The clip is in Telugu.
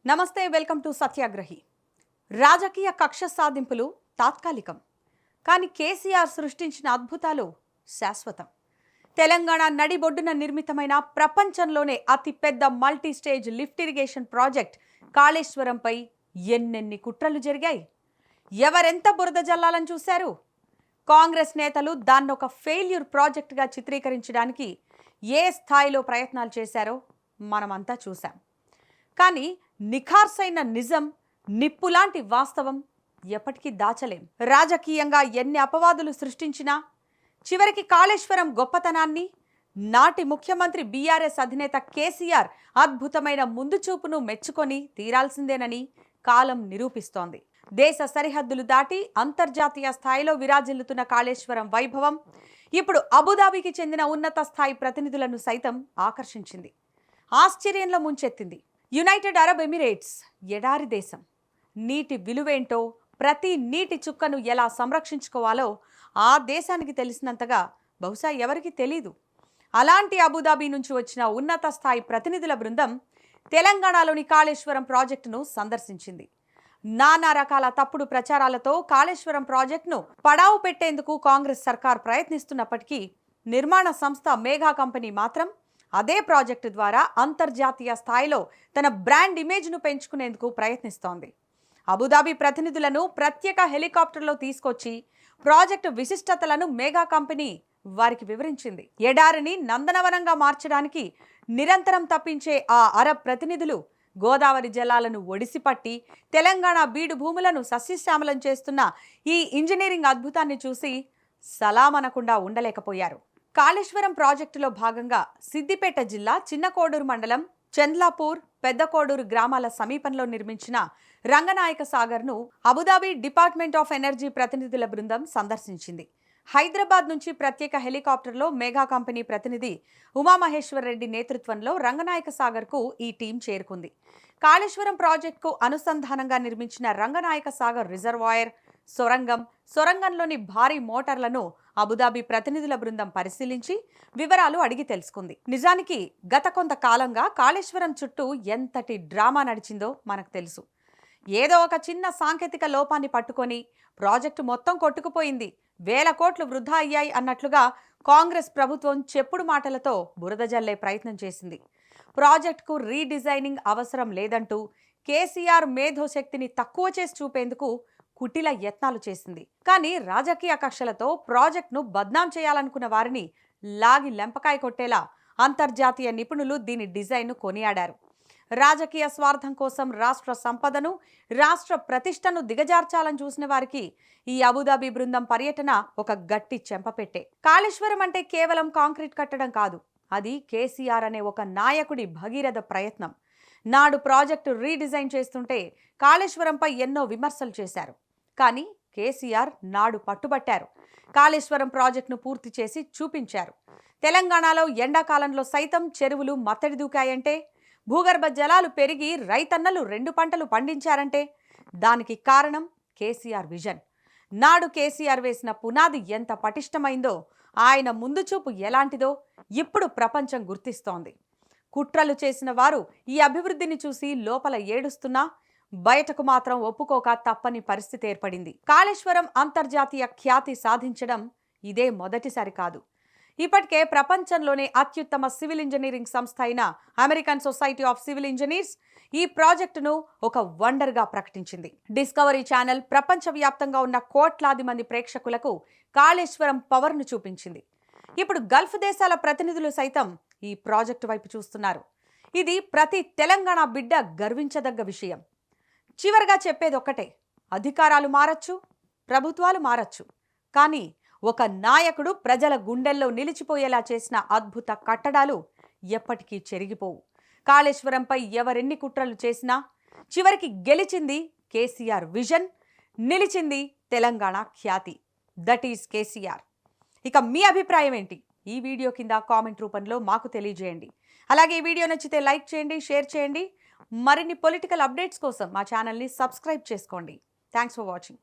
నమస్తే, వెల్కమ్ టు సత్యాగ్రహి. రాజకీయ కక్ష సాధింపులు తాత్కాలికం, కానీ కేసీఆర్ సృష్టించిన అద్భుతాలు శాశ్వతం. తెలంగాణ నడిబొడ్డున నిర్మితమైన ప్రపంచంలోనే అతిపెద్ద multi stage lift irrigation project కాళేశ్వరంపై ఎన్నెన్ని కుట్రలు జరిగాయి. ఎవరెంత బురద జల్లాలని చూశారు. కాంగ్రెస్ నేతలు దాన్నొక ఫెయిల్యూర్ ప్రాజెక్టుగా చిత్రీకరించడానికి ఏ స్థాయిలో ప్రయత్నాలు చేశారో మనమంతా చూసాం. కానీ నిఖార్సైన నిజం, నిప్పులాంటి వాస్తవం ఎప్పటికీ దాచలేం. రాజకీయంగా ఎన్ని అపవాదులు సృష్టించినా చివరికి కాళేశ్వరం గొప్పతనాన్ని నాటి ముఖ్యమంత్రి బీఆర్ఎస్ అధినేత కేసీఆర్ అద్భుతమైన ముందు చూపును మెచ్చుకొని తీరాల్సిందేనని కాలం నిరూపిస్తోంది. దేశ సరిహద్దులు దాటి అంతర్జాతీయ స్థాయిలో విరాజిల్లుతున్న కాళేశ్వరం వైభవం ఇప్పుడు అబుదాబికి చెందిన ఉన్నత స్థాయి ప్రతినిధులను సైతం ఆకర్షించింది, ఆశ్చర్యంలో ముంచెత్తింది. యునైటెడ్ అరబ్ ఎమిరేట్స్ ఎడారి దేశం. నీటి విలువేంటో, ప్రతి నీటి చుక్కను ఎలా సంరక్షించుకోవాలో ఆ దేశానికి తెలిసినంతగా బహుశా ఎవరికి తెలీదు. అలాంటి అబుదాబి నుంచి వచ్చిన ఉన్నత స్థాయి ప్రతినిధుల బృందం తెలంగాణలోని కాళేశ్వరం ప్రాజెక్టును సందర్శించింది. నానా రకాల తప్పుడు ప్రచారాలతో కాళేశ్వరం ప్రాజెక్టును పడావు పెట్టేందుకు కాంగ్రెస్ సర్కార్ ప్రయత్నిస్తున్నప్పటికీ నిర్మాణ సంస్థ మేఘా కంపెనీ మాత్రం అదే ప్రాజెక్టు ద్వారా అంతర్జాతీయ స్థాయిలో తన బ్రాండ్ ఇమేజ్ను పెంచుకునేందుకు ప్రయత్నిస్తోంది. అబుదాబి ప్రతినిధులను ప్రత్యేక హెలికాప్టర్లో తీసుకొచ్చి ప్రాజెక్టు విశిష్టతలను మేఘా కంపెనీ వారికి వివరించింది. ఎడారిని నందనవనంగా మార్చడానికి నిరంతరం తప్పించే ఆ అరబ్ ప్రతినిధులు గోదావరి జలాలను ఒడిసిపట్టి తెలంగాణ బీడు భూములను సస్యశ్యామలం చేస్తున్న ఈ ఇంజనీరింగ్ అద్భుతాన్ని చూసి సలామనకుండా ఉండలేకపోయారు. కాళేశ్వరం ప్రాజెక్టులో భాగంగా సిద్దిపేట జిల్లా చిన్నకోడూరు మండలం చంద్లాపూర్, పెద్దకోడూరు గ్రామాల సమీపంలో నిర్మించిన రంగనాయక సాగర్ను అబుదాబి డిపార్ట్మెంట్ ఆఫ్ ఎనర్జీ ప్రతినిధుల బృందం సందర్శించింది. హైదరాబాద్ నుంచి ప్రత్యేక హెలికాప్టర్లో మేఘా కంపెనీ ప్రతినిధి ఉమామహేశ్వర్ రెడ్డి నేతృత్వంలో రంగనాయక సాగర్కు ఈ టీం చేరుకుంది. కాళేశ్వరం ప్రాజెక్టుకు అనుసంధానంగా నిర్మించిన రంగనాయక సాగర్ రిజర్వాయర్, సొరంగంలోని భారీ మోటార్లను అబుదాబి ప్రతినిధుల బృందం పరిశీలించి వివరాలు అడిగి తెలుసుకుంది. నిజానికి గత కొంతకాలంగా కాళేశ్వరం చుట్టూ ఎంతటి డ్రామా నడిచిందో మనకు తెలుసు. ఏదో ఒక చిన్న సాంకేతిక లోపాన్ని పట్టుకొని ప్రాజెక్టు మొత్తం కొట్టుకుపోయింది, వేల కోట్లు వృధా అయ్యాయి అన్నట్లుగా కాంగ్రెస్ ప్రభుత్వం చెప్పుడు మాటలతో బురద జల్లే ప్రయత్నం చేసింది. ప్రాజెక్టుకు రీడిజైనింగ్ అవసరం లేదంటూ కేసీఆర్ మేధోశక్తిని తక్కువ చేసి చూపేందుకు కుటిల యత్నాలు చేసింది. కానీ రాజకీయ కక్షలతో ప్రాజెక్టును బద్నాం చేయాలనుకున్న వారిని లాగి లెంపకాయ కొట్టేలా అంతర్జాతీయ నిపుణులు దీని డిజైన్ను కొనియాడారు. రాజకీయ స్వార్థం కోసం రాష్ట్ర సంపదను, రాష్ట్ర ప్రతిష్టను దిగజార్చాలని చూసిన వారికి ఈ అబుదాబి బృందం పర్యటన ఒక గట్టి చెంపపెట్టే. కాళేశ్వరం అంటే కేవలం కాంక్రీట్ కట్టడం కాదు, అది కేసీఆర్ అనే ఒక నాయకుడి భగీరథ ప్రయత్నం. నాడు ప్రాజెక్టు రీడిజైన్ చేస్తుంటే కాళేశ్వరంపై ఎన్నో విమర్శలు చేశారు. కానీ కేసీఆర్ నాడు పట్టుబట్టారు. కాళేశ్వరం ప్రాజెక్టును పూర్తి చేసి చూపించారు. తెలంగాణలో ఎండాకాలంలో సైతం చెరువులు మత్తడి దూకాయంటే, భూగర్భ జలాలు పెరిగి రైతన్నలు 2 పంటలు పండించారంటే దానికి కారణం కేసీఆర్ విజన్. నాడు కేసీఆర్ వేసిన పునాది ఎంత పటిష్టమైందో, ఆయన ముందు చూపు ఎలాంటిదో ఇప్పుడు ప్రపంచం గుర్తిస్తోంది. కుట్రలు చేసిన వారు ఈ అభివృద్ధిని చూసి లోపల ఏడుస్తున్నా బయటకు మాత్రం ఒప్పుకోక తప్పని పరిస్థితి ఏర్పడింది. కాళేశ్వరం అంతర్జాతీయ ఖ్యాతి సాధించడం ఇదే మొదటిసారి కాదు. ఇప్పటికే ప్రపంచంలోనే అత్యుత్తమ సివిల్ ఇంజనీరింగ్ సంస్థ అయిన American society of civil engineers ఈ ప్రాజెక్టును ఒక వండర్గా ప్రకటించింది. డిస్కవరీ ఛానల్ ప్రపంచవ్యాప్తంగా ఉన్న కోట్లాది మంది ప్రేక్షకులకు కాళేశ్వరం పవర్ను చూపించింది. ఇప్పుడు గల్ఫ్ దేశాల ప్రతినిధులు సైతం ఈ ప్రాజెక్టు వైపు చూస్తున్నారు. ఇది ప్రతి తెలంగాణ బిడ్డ గర్వించదగ్గ విషయం. చివరిగా చెప్పేది ఒక్కటే, అధికారాలు మారచ్చు, ప్రభుత్వాలు మారచ్చు, కానీ ఒక నాయకుడు ప్రజల గుండెల్లో నిలిచిపోయేలా చేసిన అద్భుత కట్టడాలు ఎప్పటికీ చెరిగిపోవు. కాళేశ్వరంపై ఎవరెన్ని కుట్రలు చేసినా చివరికి గెలిచింది కేసీఆర్ విజన్, నిలిచింది తెలంగాణ ఖ్యాతి. That is KCR. ఇక మీ అభిప్రాయం ఏంటి? ఈ వీడియో కింద కామెంట్ రూపంలో మాకు తెలియజేయండి. అలాగే ఈ వీడియో నచ్చితే లైక్ చేయండి, షేర్ చేయండి. మరిన్ని పొలిటికల్ అప్డేట్స్ కోసం మా ఛానల్ని సబ్స్క్రైబ్ చేసుకోండి. Thanks for watching.